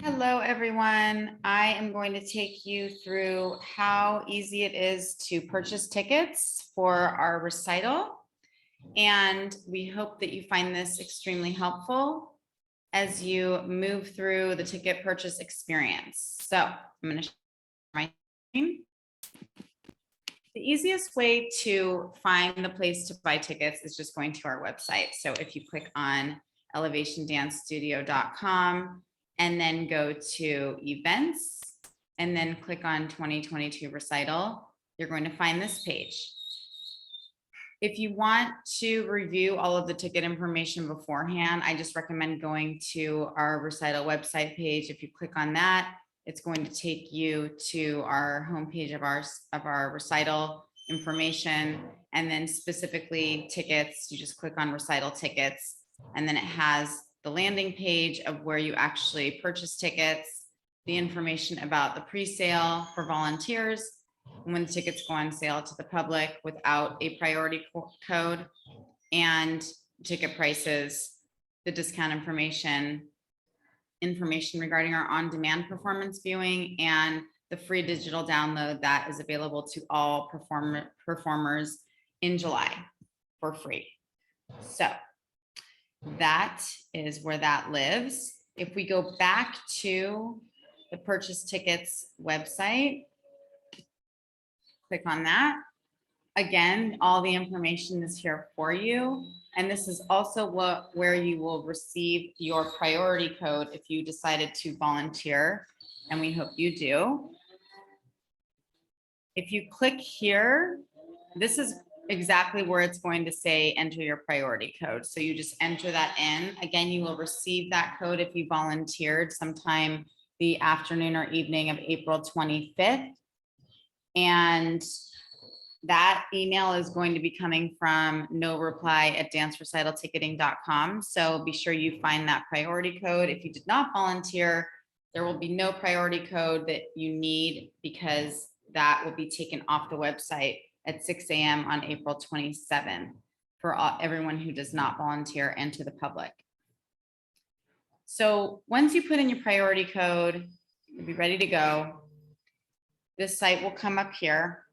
Hello, everyone. I am going to take you through how easy it is to purchase tickets for our recital. And we hope that you find this extremely helpful as you move through the ticket purchase experience. So I'm going to share my screen. The easiest way to find the place to buy tickets is just going to our website. So if you click on elevationdancestudio.com, and then go to events and then click on 2022 recital, you're going to find this page. If you want to review all of the ticket information beforehand, I just recommend going to our recital website page. If you click on that, it's going to take you to our homepage of our recital information, and then specifically tickets, you just click on recital tickets, and then it has the landing page of where you actually purchase tickets, the information about the pre-sale for volunteers, and when the tickets go on sale to the public without a priority code, and ticket prices, the discount information regarding our on-demand performance viewing, and the free digital download that is available to all performers in July for free. So that is where that lives. If we go back to the purchase tickets website, click on that. Again, all the information is here for you. And this is also where you will receive your priority code if you decided to volunteer, and we hope you do. If you click here, this is exactly where it's going to say enter your priority code. So you just enter that in. Again, you will receive that code if you volunteered sometime the afternoon or evening of April 25th. And that email is going to be coming from noreply@dancerecitalticketing.com. So be sure you find that priority code. If you did not volunteer, there will be no priority code that you need, because that will be taken off the website at 6 a.m. on April 27th for everyone who does not volunteer and to the public. So once you put in your priority code, you'll be ready to go. This site will come up here.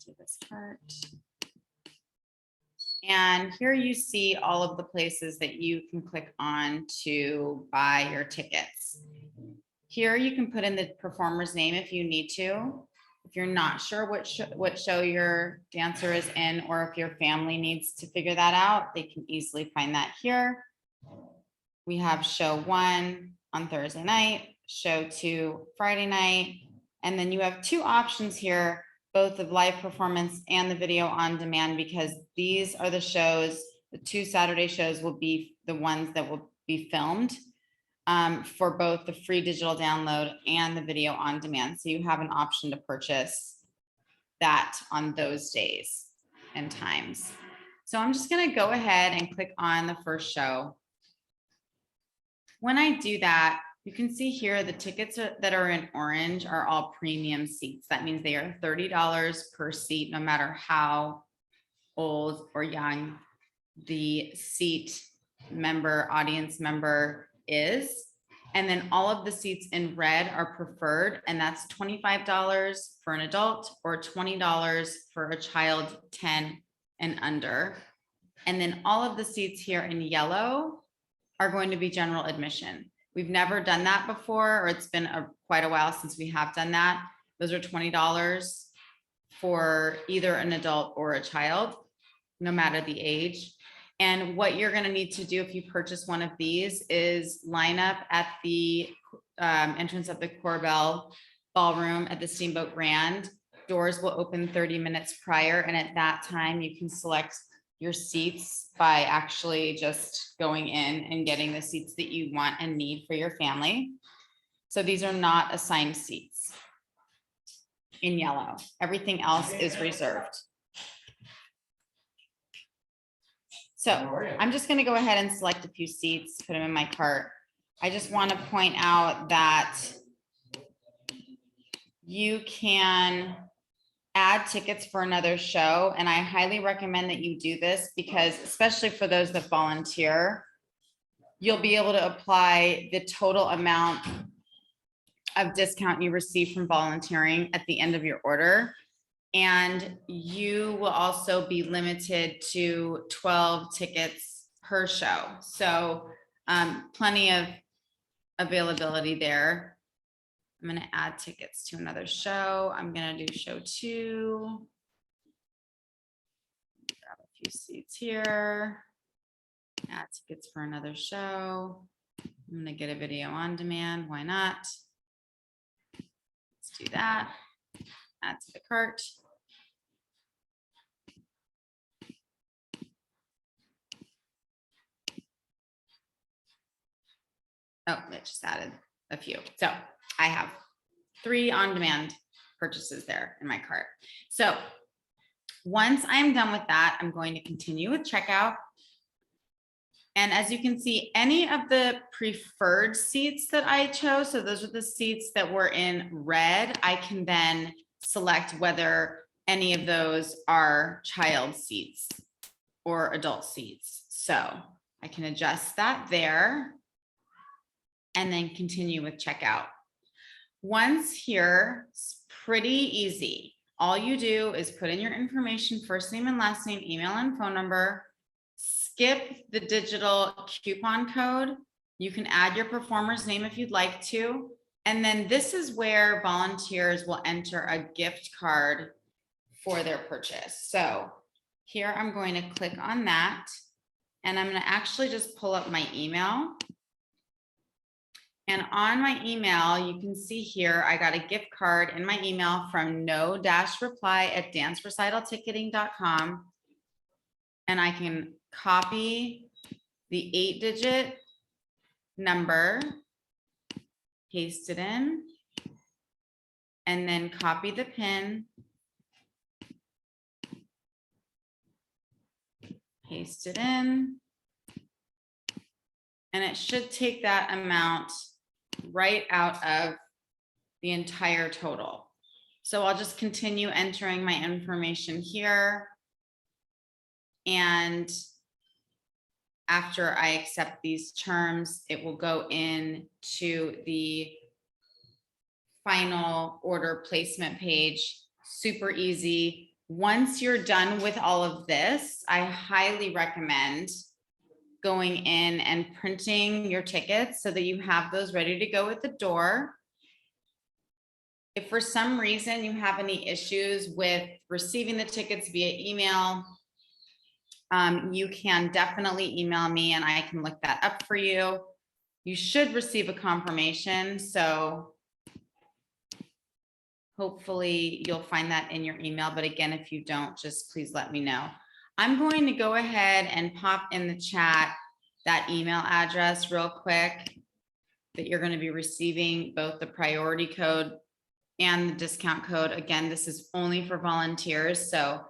To this part. And here you see all of the places that you can click on to buy your tickets. Here you can put in the performer's name if you need to. If you're not sure what show your dancer is in, or if your family needs to figure that out, they can easily find that here. We have show 1 on Thursday night, show 2 Friday night, and then you have 2 options here, both the live performance and the video on demand, because these are the shows, the 2 Saturday shows will be the ones that will be filmed for both the free digital download and the video on demand. So you have an option to purchase that on those days and times. So I'm just going to go ahead and click on the first show. When I do that, you can see here the tickets that are in orange are all premium seats. That means they are $30 per seat, no matter how old or young the seat member, audience member is. And then all of the seats in red are preferred, and that's $25 for an adult or $20 for a child 10 and under. And then all of the seats here in yellow are going to be general admission. We've never done that before, or it's been quite a while since we have done that. Those are $20 for either an adult or a child, no matter the age. And what you're going to need to do if you purchase one of these is line up at the entrance of the Corbel Ballroom at the Steamboat Grand. Doors will open 30 minutes prior, and at that time you can select your seats by actually just going in and getting the seats that you want and need for your family. So these are not assigned seats in yellow. Everything else is reserved. So I'm just going to go ahead and select a few seats, put them in my cart. I just want to point out that you can add tickets for another show, and I highly recommend that you do this, because especially for those that volunteer, you'll be able to apply the total amount of discount you receive from volunteering at the end of your order. And you will also be limited to 12 tickets per show. So plenty of availability there. I'm going to add tickets to another show. I'm going to do show 2. Grab a few seats here. Add tickets for another show. I'm going to get a video on demand. Why not? Let's do that. Add to the cart. Oh, it just added a few. So I have 3 on-demand purchases there in my cart. So once I'm done with that, I'm going to continue with checkout. And as you can see, any of the preferred seats that I chose, so those are the seats that were in red, I can then select whether any of those are child seats or adult seats. So I can adjust that there and then continue with checkout. Once here, it's pretty easy. All you do is put in your information, first name and last name, email and phone number, skip the digital coupon code. You can add your performer's name if you'd like to. And then this is where volunteers will enter a gift card for their purchase. So here I'm going to click on that. And I'm going to actually just pull up my email. And on my email, you can see here, I got a gift card in my email from no-reply@dancerecitalticketing.com. And I can copy the 8-digit number, paste it in, and then copy the PIN, paste it in, and it should take that amount right out of the entire total. So I'll just continue entering my information here. And after I accept these terms, it will go into the final order placement page. Super easy. Once you're done with all of this, I highly recommend going in and printing your tickets so that you have those ready to go at the door. If for some reason you have any issues with receiving the tickets via email, you can definitely email me and I can look that up for you. You should receive a confirmation. So hopefully you'll find that in your email. But again, if you don't, just please let me know. I'm going to go ahead and pop in the chat that email address real quick that you're going to be receiving both the priority code and the discount code. Again, this is only for volunteers, so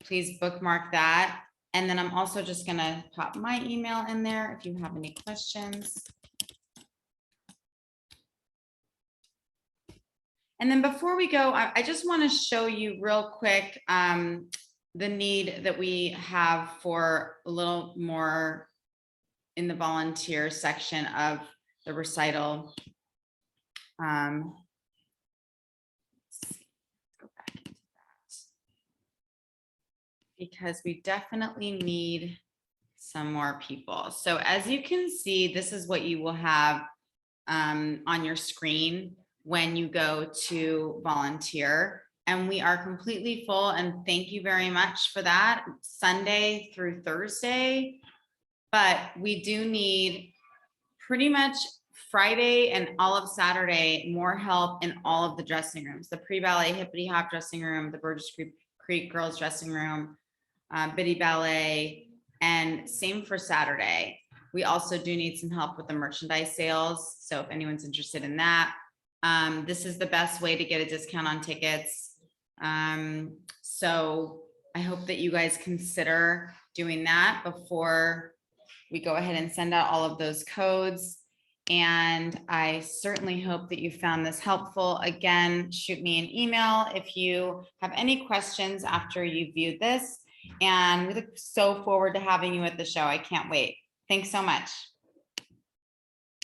please bookmark that. And then I'm also just going to pop my email in there if you have any questions. And then before we go, I just want to show you real quick the need that we have for a little more in the volunteer section of the recital. Let's go back into that. Because we definitely need some more people. So as you can see, this is what you will have on your screen when you go to volunteer. And we are completely full, and thank you very much for that, Sunday through Thursday. But we do need pretty much Friday and all of Saturday more help in all of the dressing rooms, the pre-ballet hippity hop dressing room, the Burgess Creek girls dressing room, Biddy Ballet, and same for Saturday. We also do need some help with the merchandise sales. So if anyone's interested in that, this is the best way to get a discount on tickets. So I hope that you guys consider doing that before we go ahead and send out all of those codes. And I certainly hope that you found this helpful. Again, shoot me an email if you have any questions after you viewed this. And we look so forward to having you at the show. I can't wait. Thanks so much.